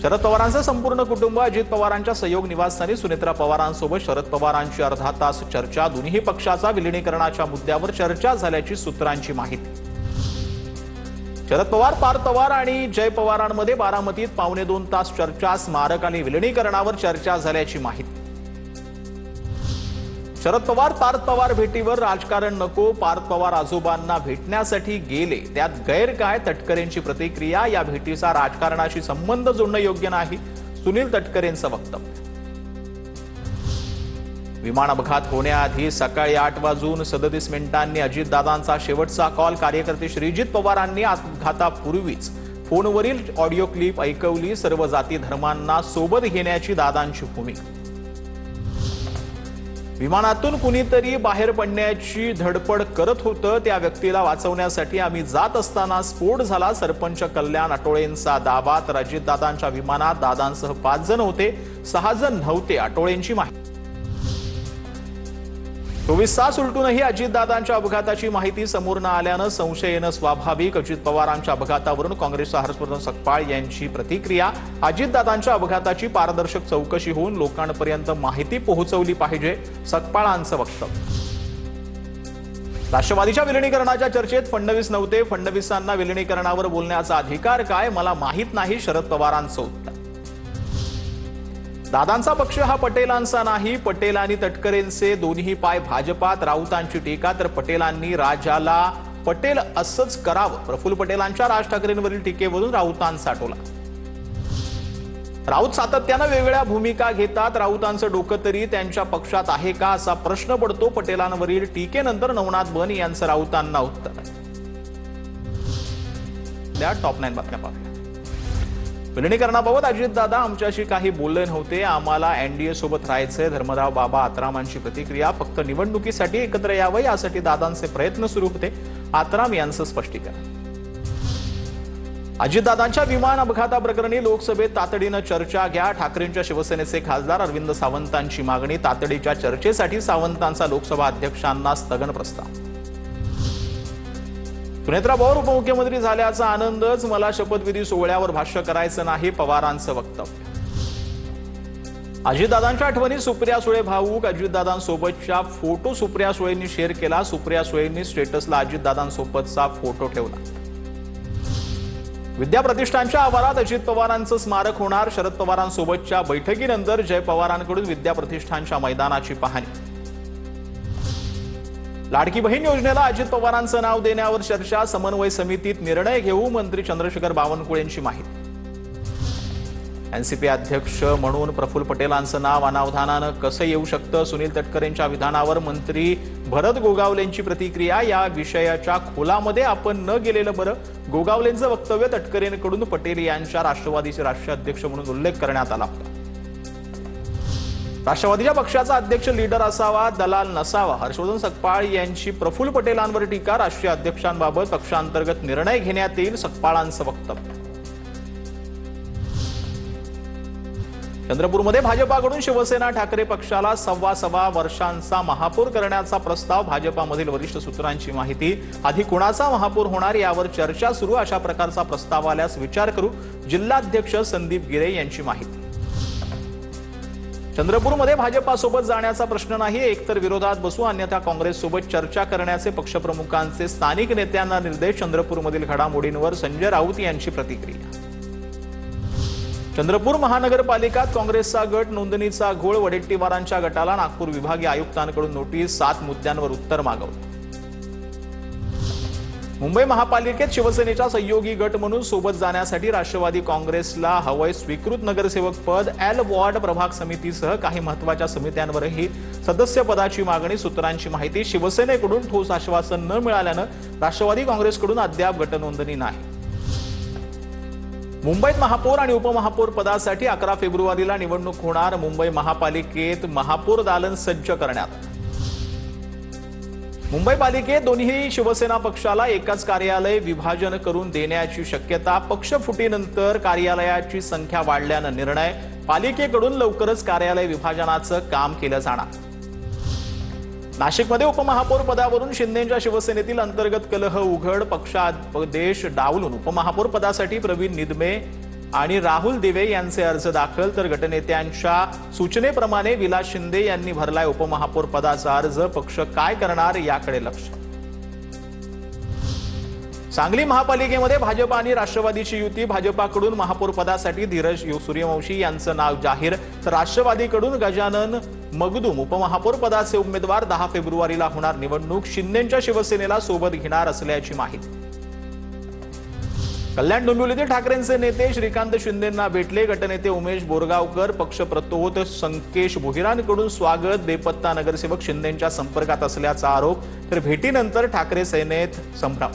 शरद पवारांचे संपूर्ण कुटुंब अजित पवारांच्या सहयोग निवासस्थानी सुनेत्रा पवारांसोबत शरद पवारांची अर्धा तास चर्चा। दोन्ही पक्षाचा विलीनीकरणाच्या मुद्द्यावर चर्चा झाल्याची सूत्रांची माहिती। शरद पवार, पार्थ पवार आणि जय पवारांमध्ये बारामतीत 1.25 तास चर्चा। स्मारक आणि विलीनीकरणावर चर्चा झाल्याची माहिती। शरद पवार पार्थ पवार भेटीवर राजकारण नको, पार्थ पवार आजोबांना भेटण्यासाठी गेले, त्यात गैर काय? तटकरेंची प्रतिक्रिया। या भेटीचा राजकारणाशी संबंध जोडणं योग्य नाही, सुनील तटकरेंचं वक्तव्य। विमान अपघात होण्याआधी सकाळी 8:37 अजितदादांचा शेवटचा कॉल। कार्यकर्ते श्रीजित पवारांनी अपघातापूर्वीच फोनवरील ऑडिओ क्लिप ऐकवली। सर्व जाती धर्मांना सोबत घेण्याची दादांची भूमिका। विमानातून कुणीतरी बाहेर पडण्याची धडपड करत होतं, त्या व्यक्तीला वाचवण्यासाठी आम्ही जात असताना स्फोट झाला। सरपंच कल्याण आटोळेंचा दावा। तर अजितदादांच्या विमानात दादांसह 5 जण होते, 6 जण नव्हते, आटोळेंची माहिती। 24 तास उलटूनही अजितदादांच्या अपघाताची माहिती समोर न आल्यानं संशय येणं स्वाभाविक। अजित पवारांच्या अपघातावरून काँग्रेसचा हर्षवर्धन सकपाळ यांची प्रतिक्रिया। अजितदादांच्या अपघाताची पारदर्शक चौकशी होऊन लोकांपर्यंत माहिती पोहोचवली पाहिजे, सकपाळांचं वक्तव्य। राष्ट्रवादीच्या विलीनीकरणाच्या चर्चेत फडणवीस नव्हते, फडणवीसांना विलीनीकरणावर बोलण्याचा अधिकार काय? मला माहित नाही, शरद पवारांचं उत्तर। दादांचा पक्ष हा पटेलांचा नाही, पटेल आणि तटकरेंचे दोन्ही पाय भाजपात। राऊतांची टीका। तर पटेलांनी राजाला पटेल असंच करावं। प्रफुल्ल पटेलांच्या राज ठाकरेंवरील टीकेवरून राऊतांचा टोला। राऊत सातत्यानं वेगळ्या भूमिका घेतात, राऊतांचं डोकं तरी त्यांच्या पक्षात आहे का असा प्रश्न पडतो। पटेलांवरील टीकेनंतर नवनाथ बन यांचं राऊतांना उत्तर। त्या टॉप 9 बातम्या पाहूया। विलीनीकरणाबाबत अजितदादा आमच्याशी काही बोलले नव्हते, आम्हाला एनडीए सोबत राहायचंय। धर्मराव बाबा आत्रामांची प्रतिक्रिया। फक्त निवडणुकीसाठी एकत्र यावं यासाठी दादांचे प्रयत्न सुरू होते, आत्राम यांचं स्पष्टीकरण। अजितदादांच्या विमान अपघाताप्रकरणी लोकसभेत तातडीनं चर्चा घ्या। ठाकरेंच्या शिवसेनेचे खासदार अरविंद सावंतांची मागणी। तातडीच्या चर्चेसाठी सावंतांचा लोकसभा अध्यक्षांना स्थगन प्रस्ताव। सुनेत्रा पवार उपमुख्यमंत्री झाल्याचा आनंदच, मला शपथविधी सोहळ्यावर भाष्य करायचं नाही, पवारांचं वक्तव्य। अजितदादांच्या आठवणी सुप्रिया सुळे भाऊक। अजितदादांसोबतचा फोटो सुप्रिया सुळेंनी शेअर केला। सुप्रिया सुळेंनी स्टेटसला अजितदादांसोबतचा फोटो ठेवला। विद्या प्रतिष्ठानच्या आवारात अजित पवारांचं स्मारक होणार। शरद पवारांसोबतच्या बैठकीनंतर जय पवारांकडून विद्या प्रतिष्ठानच्या मैदानाची पाहणी। लाडकी बहीण योजनेला अजित पवारांचं नाव देण्यावर चर्चा। समन्वय समितीत निर्णय घेऊ, मंत्री चंद्रशेखर बावनकुळेंची माहिती। एनसीपी अध्यक्ष म्हणून प्रफुल्ल पटेलांचं नाव अनावधानानं कसं येऊ शकतं? सुनील तटकरेंच्या विधानावर मंत्री भरत गोगावलेंची प्रतिक्रिया। या विषयाच्या खोलामध्ये आपण न गेलेलं बरं, गोगावलेंचं वक्तव्य। तटकरेंकडून पटेल यांच्या राष्ट्रवादीचे राष्ट्रीय अध्यक्ष म्हणून उल्लेख करण्यात आला होता। राष्ट्रवादीच्या पक्षाचा अध्यक्ष लीडर असावा, दलाल नसावा। हर्षवर्धन सकपाळ यांची प्रफुल्ल पटेलांवर टीका। राष्ट्रीय अध्यक्षांबाबत पक्षांतर्गत निर्णय घेण्यात येईल, सकपाळांचं वक्तव्य। चंद्रपूरमध्ये भाजपाकडून शिवसेना ठाकरे पक्षाला 1.25 वर्षांचा महापौर करण्याचा प्रस्ताव। भाजपामधील वरिष्ठ सूत्रांची माहिती। आधी कुणाचा महापौर होणार यावर चर्चा सुरू। अशा प्रकारचा प्रस्ताव आल्यास विचार करू, जिल्हाध्यक्ष संदीप गिरे यांची माहिती। चंद्रपूरमध्ये भाजपासोबत जाण्याचा प्रश्न नाही, एकतर विरोधात बसू अन्यथा काँग्रेससोबत चर्चा करण्याचे पक्षप्रमुखांचे स्थानिक नेत्यांना निर्देश। चंद्रपूरमधील घडामोडींवर संजय राऊत यांची प्रतिक्रिया। चंद्रपूर महानगरपालिकात काँग्रेसचा गट, नोंदणीचा घोळ। वडेट्टीवारांच्या गटाला नागपूर विभागीय आयुक्तांकडून नोटीस। 7 मुद्द्यांवर उत्तर मागवलं। मुंबई महापालिकेत शिवसेनेच्या सहयोगी गट म्हणून सोबत जाण्यासाठी राष्ट्रवादी काँग्रेसला हवंय स्वीकृत नगरसेवक पद। एल वॉर्ड प्रभाग समितीसह काही महत्त्वाच्या समित्यांवरही सदस्यपदाची मागणी। सूत्रांची माहिती। शिवसेनेकडून ठोस आश्वासन न मिळाल्यानं राष्ट्रवादी काँग्रेसकडून अद्याप गटनोंदणी नाही। मुंबईत महापौर आणि उपमहापौर पदासाठी 11 फेब्रुवारीला निवडणूक होणार। मुंबई महापालिकेत महापौर दालन सज्ज करण्यात। मुंबई पालिकेत दोन्ही शिवसेना पक्षाला एकाच कार्यालय विभाजन करून देण्याची शक्यता। पक्षफुटीनंतर कार्यालयाची संख्या वाढल्यानं निर्णय। पालिकेकडून लवकरच कार्यालय विभाजनाचं काम केलं जाणार। नाशिकमध्ये उपमहापौर पदावरून शिंदेंच्या शिवसेनेतील अंतर्गत कलह उघड। पक्षादेश डावलून उपमहापौर पदासाठी प्रवीण निदमे आणि राहुल दिवे यांचे अर्ज दाखल, तर गटनेत्यांच्या सूचनेप्रमाणे विलास शिंदे यांनी भरलाय उपमहापौर पदाचा अर्ज. पक्ष काय करणार याकडे लक्ष. सांगली महापालिकेमध्ये भाजप आणि राष्ट्रवादीची युती. भाजपाकडून महापौर पदासाठी धीरज सूर्यवंशी यांचं नाव जाहीर, तर राष्ट्रवादीकडून गजानन मगदूम उपमहापौर पदाचे उमेदवार. 10 फेब्रुवारीला होणार निवडणूक. शिंदेंच्या शिवसेनेला सोबत घेणार असल्याची माहिती. कल्याण डोंबिवलीतील ठाकरेंचे नेते श्रीकांत शिंदेंना भेटले. गटनेते उमेश बोरगावकर, पक्षप्रतोद संकेश भोहिरांकडून स्वागत. बेपत्ता नगरसेवक शिंदेंच्या संपर्कात असल्याचा आरोप, तर भेटीनंतर ठाकरे सेनेत संभ्रम.